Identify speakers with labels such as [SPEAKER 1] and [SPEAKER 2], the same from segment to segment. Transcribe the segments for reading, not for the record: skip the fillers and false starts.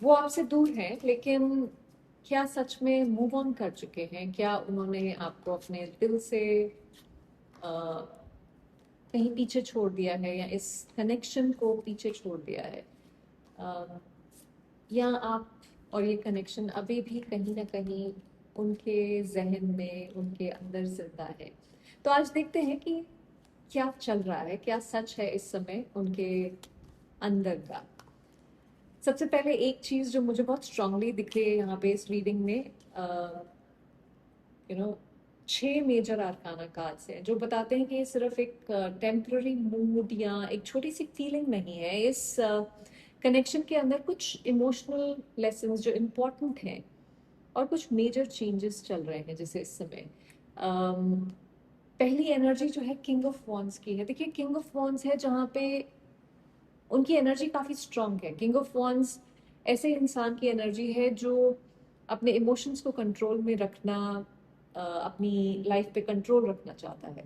[SPEAKER 1] वो आपसे दूर हैं, लेकिन क्या सच में मूव ऑन कर चुके हैं? क्या उन्होंने आपको अपने दिल से अ, कहीं पीछे छोड़ दिया है, या इस कनेक्शन को पीछे छोड़ दिया है? अ, या आप और ये कनेक्शन अभी भी कहीं ना कहीं उनके जहन में, उनके अंदर जिंदा है? तो आज देखते हैं कि क्या चल रहा है, क्या सच है इस समय उनके अंदर का। सबसे पहले एक चीज जो मुझे बहुत स्ट्रांगली दिख रही है यहाँ पे इस रीडिंग में, you know 6 major arcana cards हैं जो बताते हैं कि ये सिर्फ एक टेम्पररी मूड या एक छोटी सी फीलिंग नहीं है। इस कनेक्शन के अंदर कुछ इमोशनल लेसन्स जो इम्पोर्टेंट हैं, और कुछ मेजर चेंजेस चल रहे हैं। जैसे इस समय पहली एनर्जी जो है किंग ऑफ वॉन्स की है। देखिए, किंग ऑफ वॉन्स है जहाँ पे उनकी एनर्जी काफ़ी स्ट्रांग है। किंग ऑफ वॉन्स ऐसे इंसान की एनर्जी है जो अपने इमोशंस को कंट्रोल में रखना, अपनी लाइफ पे कंट्रोल रखना चाहता है,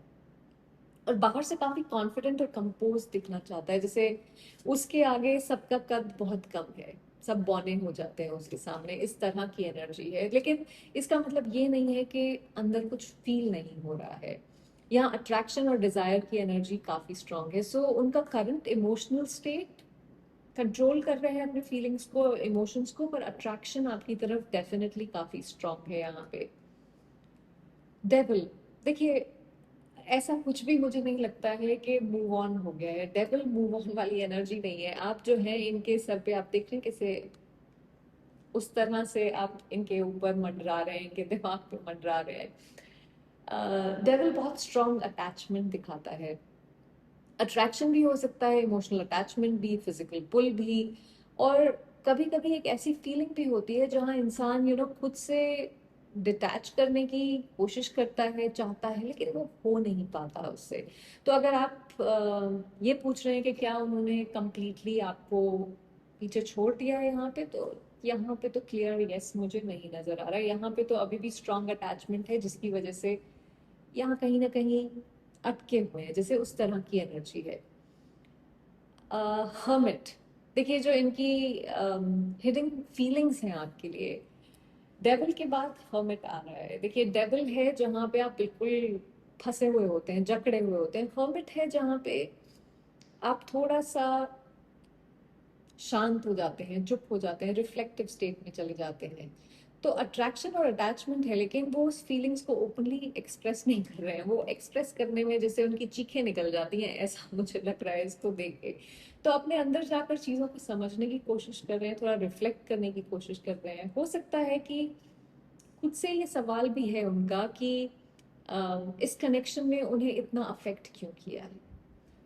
[SPEAKER 1] और बाहर से काफ़ी कॉन्फिडेंट और कंपोज दिखना चाहता है। जैसे उसके आगे सबका कद बहुत कम है, सब बौने हो जाते हैं उसके सामने, इस तरह की एनर्जी है। लेकिन इसका मतलब ये नहीं है कि अंदर कुछ फील नहीं हो रहा है। यहाँ अट्रैक्शन और डिजायर की एनर्जी काफ़ी स्ट्रांग है। सो उनका करंट इमोशनल स्टेट कंट्रोल कर रहे हैं अपने फीलिंग्स को, इमोशंस को, पर अट्रैक्शन आपकी तरफ डेफिनेटली काफ़ी स्ट्रांग है यहाँ पे। डेविल, देखिए, ऐसा कुछ भी मुझे नहीं लगता है कि मूव ऑन हो गया है। डेविल मूव ऑन वाली एनर्जी नहीं है। आप जो है इनके सर पे आप देख रहे हैं कैसे उस तरह से आप इनके ऊपर मंडरा रहे हैं, इनके दिमाग पे मंडरा रहे हैं। डेविल बहुत स्ट्रांग अटैचमेंट दिखाता है। अट्रैक्शन भी हो सकता है, इमोशनल अटैचमेंट भी, फिजिकल पुल भी, और कभी कभी एक ऐसी फीलिंग भी होती है जहाँ इंसान खुद से डिटैच करने की कोशिश करता है, चाहता है, लेकिन वो हो नहीं पाता उससे। तो अगर आप ये पूछ रहे हैं कि क्या उन्होंने कंप्लीटली आपको पीछे छोड़ दिया है यहाँ पे, तो यहाँ पे तो क्लियर यस मुझे नहीं नजर आ रहा है। यहाँ पे तो अभी भी स्ट्रांग अटैचमेंट है, जिसकी वजह से यहाँ कहीं ना कहीं अटके हुए हैं, जैसे उस तरह की एनर्जी है। हर्मिट, देखिए जो इनकी हिडन फीलिंग्स हैं आपके लिए, डेविल के बाद हर्मिट आ रहा है। देखिए, डेविल है जहाँ पे आप बिल्कुल फंसे हुए होते हैं, जकड़े हुए होते हैं। हर्मिट है जहाँ पे आप थोड़ा सा शांत हो जाते हैं, चुप हो जाते हैं, रिफ्लेक्टिव स्टेट में चले जाते हैं। तो अट्रैक्शन और अटैचमेंट है, लेकिन वो उस फीलिंग्स को ओपनली एक्सप्रेस नहीं कर रहे हैं। वो एक्सप्रेस करने में जैसे उनकी चीखें निकल जाती हैं, ऐसा मुझे लग रहा है इसको देख के। तो अपने अंदर जाकर चीज़ों को समझने की कोशिश कर रहे हैं, थोड़ा रिफ्लेक्ट करने की कोशिश कर रहे हैं। हो सकता है कि खुद से ये सवाल भी है उनका कि इस कनेक्शन में उन्हें इतना अफेक्ट क्यों किया है।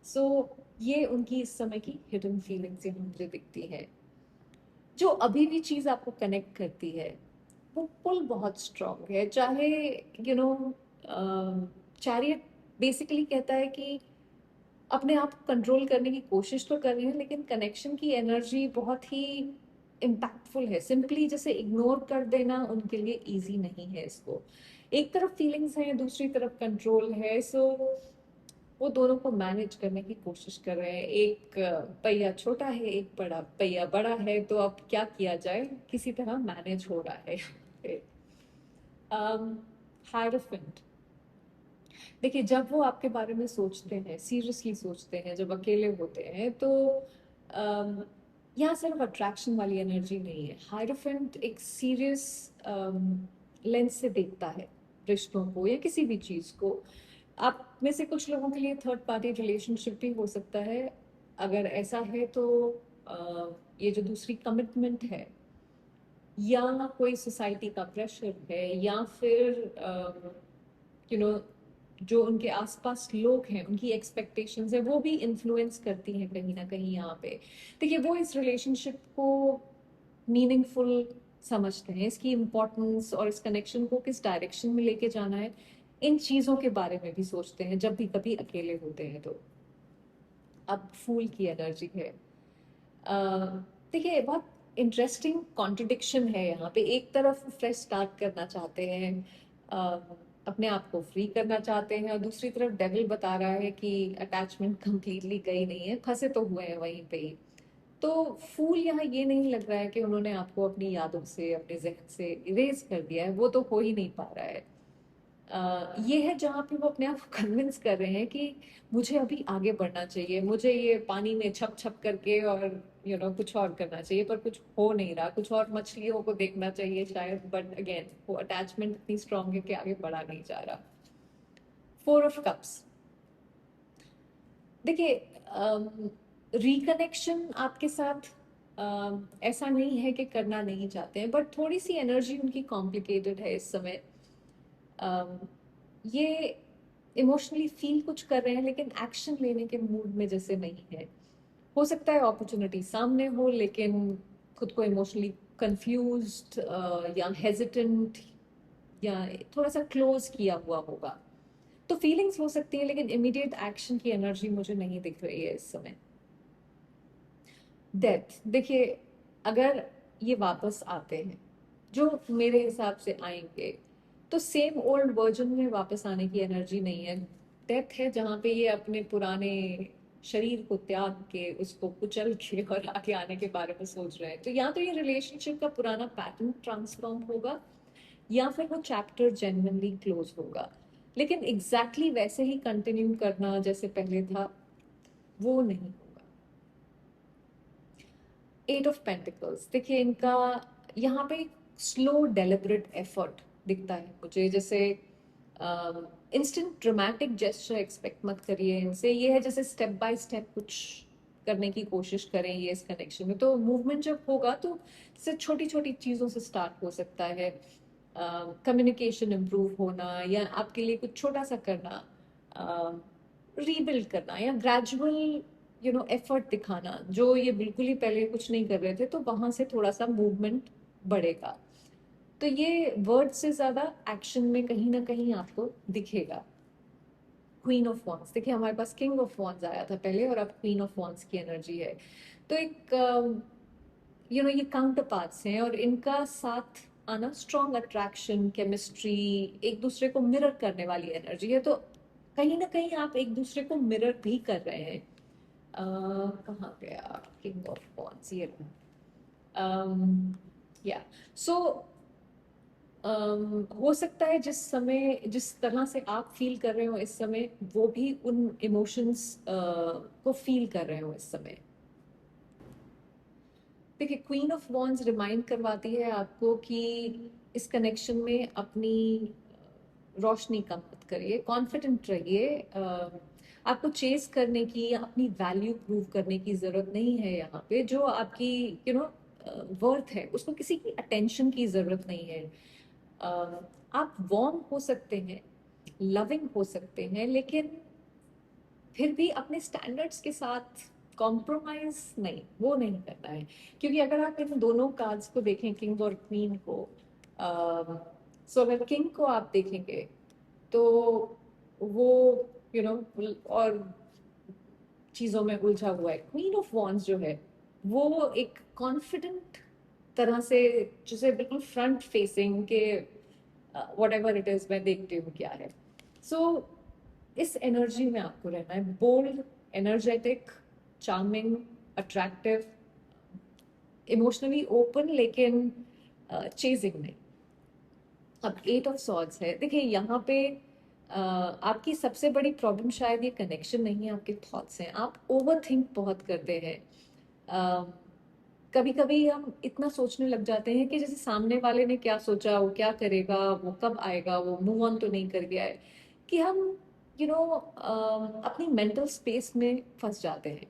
[SPEAKER 1] सो ये उनकी इस समय की हिडन फीलिंग्स यहाँ मुझे दिखती है। जो अभी भी चीज आपको कनेक्ट करती है, वो पुल बहुत स्ट्रांग है। चाहे यू नो चैरियट बेसिकली कहता है कि अपने आप को कंट्रोल करने की कोशिश तो कर रहे हैं, लेकिन कनेक्शन की एनर्जी बहुत ही इम्पैक्टफुल है। सिंपली जैसे इग्नोर कर देना उनके लिए इजी नहीं है इसको। एक तरफ फीलिंग्स हैं, दूसरी तरफ कंट्रोल है। सो वो दोनों को मैनेज करने की कोशिश कर रहे हैं। एक पहिया छोटा है, एक बड़ा पहिया बड़ा है, तो अब क्या किया जाए, किसी तरह मैनेज हो रहा है। हायरफेंट, देखिए जब वो आपके बारे में सोचते हैं, सीरियसली सोचते हैं, जब अकेले होते हैं, तो um, यहाँ सिर्फ अट्रैक्शन वाली एनर्जी नहीं है। हायरफेंट एक सीरियस लेंस से देखता है रिश्तों को या किसी भी चीज को। आप में से कुछ लोगों के लिए थर्ड पार्टी रिलेशनशिप भी हो सकता है। अगर ऐसा है तो ये जो दूसरी कमिटमेंट है, या कोई सोसाइटी का प्रेशर है, या फिर यू नो जो उनके आसपास लोग हैं उनकी एक्सपेक्टेशंस है, वो भी इन्फ्लुएंस करती हैं कहीं ना कहीं यहाँ पे। देखिए, वो इस रिलेशनशिप को मीनिंगफुल समझते हैं, इसकी इम्पोर्टेंस और इस कनेक्शन को किस डायरेक्शन में लेके जाना है, इन चीजों के बारे में भी सोचते हैं जब भी कभी अकेले होते हैं तो। अब फूल की एनर्जी है। देखिए, बहुत इंटरेस्टिंग कॉन्ट्रडिक्शन है यहाँ पे। एक तरफ फ्रेश स्टार्ट करना चाहते हैं, अपने आप को फ्री करना चाहते हैं, और दूसरी तरफ डेविल बता रहा है कि अटैचमेंट कंप्लीटली गई नहीं है, फंसे तो हुए हैं वहीं पे ही। तो फूल यहाँ ये नहीं लग रहा है कि उन्होंने आपको अपनी यादों से, अपने जहन से इरेज कर दिया है, वो तो हो ही नहीं पा रहा है। ये है जहाँ पे वो अपने आप को कन्विंस कर रहे हैं कि मुझे अभी आगे बढ़ना चाहिए, मुझे ये पानी में छप छप करके और कुछ और करना चाहिए, पर कुछ हो नहीं रहा, कुछ और मछलियों को देखना चाहिए शायद, बट अगेन वो अटैचमेंट इतनी स्ट्रांग है कि आगे बढ़ा नहीं जा रहा। 4 ऑफ कप्स, देखिए रिकनेक्शन आपके साथ ऐसा नहीं है कि करना नहीं चाहते हैं, बट थोड़ी सी एनर्जी उनकी कॉम्प्लिकेटेड है इस समय। अम, ये इमोशनली फील कुछ कर रहे हैं लेकिन एक्शन लेने के मूड में जैसे नहीं है। हो सकता है अपॉर्चुनिटी सामने हो, लेकिन खुद को इमोशनली कंफ्यूज्ड या हेजिटेंट या थोड़ा सा क्लोज किया हुआ होगा। तो फीलिंग्स हो सकती है, लेकिन इमीडिएट एक्शन की एनर्जी मुझे नहीं दिख रही है इस समय। डेथ, देखिए अगर ये वापस आते हैं, जो मेरे हिसाब से आएंगे, तो सेम ओल्ड वर्जन में वापस आने की एनर्जी नहीं है। डेथ है जहाँ पे ये अपने पुराने शरीर को त्याग के, उसको कुचल के और आगे आने के बारे में सोच रहे हैं। तो या तो ये रिलेशनशिप का पुराना पैटर्न ट्रांसफॉर्म होगा, या फिर वो चैप्टर जेन्युइनली क्लोज होगा, लेकिन एग्जैक्टली वैसे ही कंटिन्यू करना जैसे पहले था, वो नहीं होगा। 8 ऑफ पेंटिकल्स, देखिए इनका यहाँ पे स्लो डेलिबरेट एफर्ट दिखता है मुझे, जैसे इंस्टेंट ड्रामेटिक जेस्चर एक्सपेक्ट मत करिए इनसे। ये है जैसे स्टेप बाय स्टेप कुछ करने की कोशिश करें ये इस कनेक्शन में। तो मूवमेंट जब होगा तो इससे छोटी छोटी चीज़ों से स्टार्ट हो सकता है। कम्युनिकेशन इम्प्रूव होना, या आपके लिए कुछ छोटा सा करना, रीबिल्ड करना, या ग्रेजुअल एफर्ट दिखाना, जो ये बिल्कुल ही पहले कुछ नहीं कर रहे थे, तो वहां से थोड़ा सा मूवमेंट बढ़ेगा। तो ये वर्ड से ज्यादा एक्शन में कहीं ना कहीं आपको दिखेगा। क्वीन ऑफ वॉन्स, देखिए हमारे पास किंग ऑफ वॉन्स आया था पहले, और अब क्वीन ऑफ वॉन्स की एनर्जी है। तो एक ये काउंटर पार्ट्स हैं, और इनका साथ आना स्ट्रॉन्ग अट्रैक्शन, केमिस्ट्री, एक दूसरे को मिरर करने वाली एनर्जी है। तो कहीं ना कहीं आप एक दूसरे को मिरर भी कर रहे हैं। कहाँ गया किंग ऑफ वॉन्स, ये या सो हो सकता है जिस समय, जिस तरह से आप फील कर रहे हो इस समय, वो भी उन इमोशंस को फील कर रहे हो इस समय। देखिए क्वीन ऑफ वॉन्स रिमाइंड करवाती है आपको कि इस कनेक्शन में अपनी रोशनी कम मत करिए, कॉन्फिडेंट रहिए। आपको चेस करने की या अपनी वैल्यू प्रूव करने की जरूरत नहीं है यहाँ पे। जो आपकी वर्थ है, उसको किसी की अटेंशन की जरूरत नहीं है। आप वार्म हो सकते हैं, लविंग हो सकते हैं, लेकिन फिर भी अपने स्टैंडर्ड्स के साथ कॉम्प्रोमाइज नहीं, वो नहीं करना है। क्योंकि अगर आप इन दोनों कार्ड्स को देखें, किंग और क्वीन को, सो अगर किंग को आप देखेंगे तो वो और चीजों में उलझा हुआ है। क्वीन ऑफ वॉन्स जो है, वो एक कॉन्फिडेंट तरह से, जिसे बिल्कुल फ्रंट फेसिंग के वट एवर इट इज मैं देखती हूँ क्या है। सो इस एनर्जी में आपको रहना है, bold, energetic, charming, attractive, emotionally open, लेकिन चेजिंग नहीं। अब 8 ऑफ सॉर्ड्स है, देखिए यहाँ पे आपकी सबसे बड़ी प्रॉब्लम शायद ये कनेक्शन नहीं है, आपके थॉट्स हैं। आप ओवर थिंक बहुत करते हैं। कभी कभी हम इतना सोचने लग जाते हैं कि जैसे सामने वाले ने क्या सोचा, वो क्या करेगा, वो कब आएगा, वो मूव ऑन तो नहीं कर गया है, कि हम अपनी मेंटल स्पेस में फंस जाते हैं।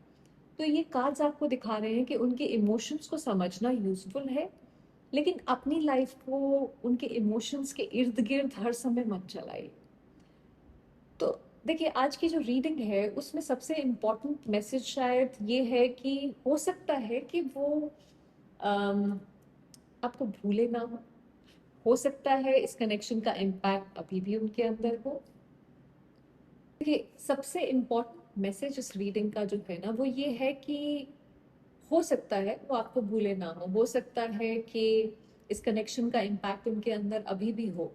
[SPEAKER 1] तो ये कार्ड्स आपको दिखा रहे हैं कि उनके इमोशंस को समझना यूजफुल है, लेकिन अपनी लाइफ को उनके इमोशंस के इर्द गिर्द हर समय मत चलाइए। तो देखिए आज की जो रीडिंग है उसमें सबसे इम्पोर्टेंट मैसेज शायद ये है कि हो सकता है कि वो अम, आपको भूले ना हो सकता है इस कनेक्शन का इम्पैक्ट अभी भी उनके अंदर हो। देखिए सबसे इम्पोर्टेंट मैसेज इस रीडिंग का जो है ना, वो ये है कि हो सकता है वो आपको भूले ना हो सकता है कि इस कनेक्शन का इम्पैक्ट उनके अंदर अभी भी हो,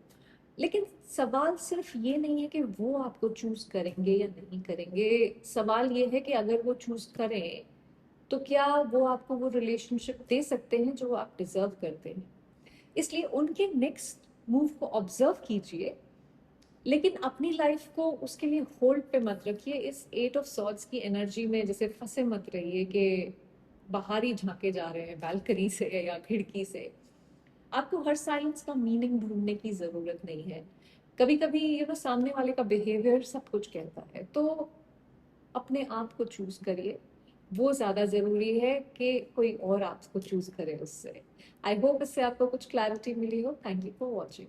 [SPEAKER 1] लेकिन सवाल सिर्फ ये नहीं है कि वो आपको चूज करेंगे या नहीं करेंगे। सवाल ये है कि अगर वो चूज करें तो क्या वो आपको वो रिलेशनशिप दे सकते हैं जो आप डिजर्व करते हैं। इसलिए उनके नेक्स्ट मूव को ऑब्जर्व कीजिए, लेकिन अपनी लाइफ को उसके लिए होल्ड पे मत रखिए। इस एट ऑफ सॉर्ड्स की एनर्जी में जैसे फंसे मत रहिए कि बाहर ही झांके जा रहे हैं बैल्कनी से या खिड़की से। आपको हर साइलेंस का मीनिंग ढूंढने की जरूरत नहीं है। कभी कभी सामने वाले का बिहेवियर सब कुछ कहता है, तो अपने आप को चूज करिए। वो ज्यादा जरूरी है कि कोई और आपको चूज करे उससे। आई होप इससे आपको कुछ क्लैरिटी मिली हो। Thank you for watching.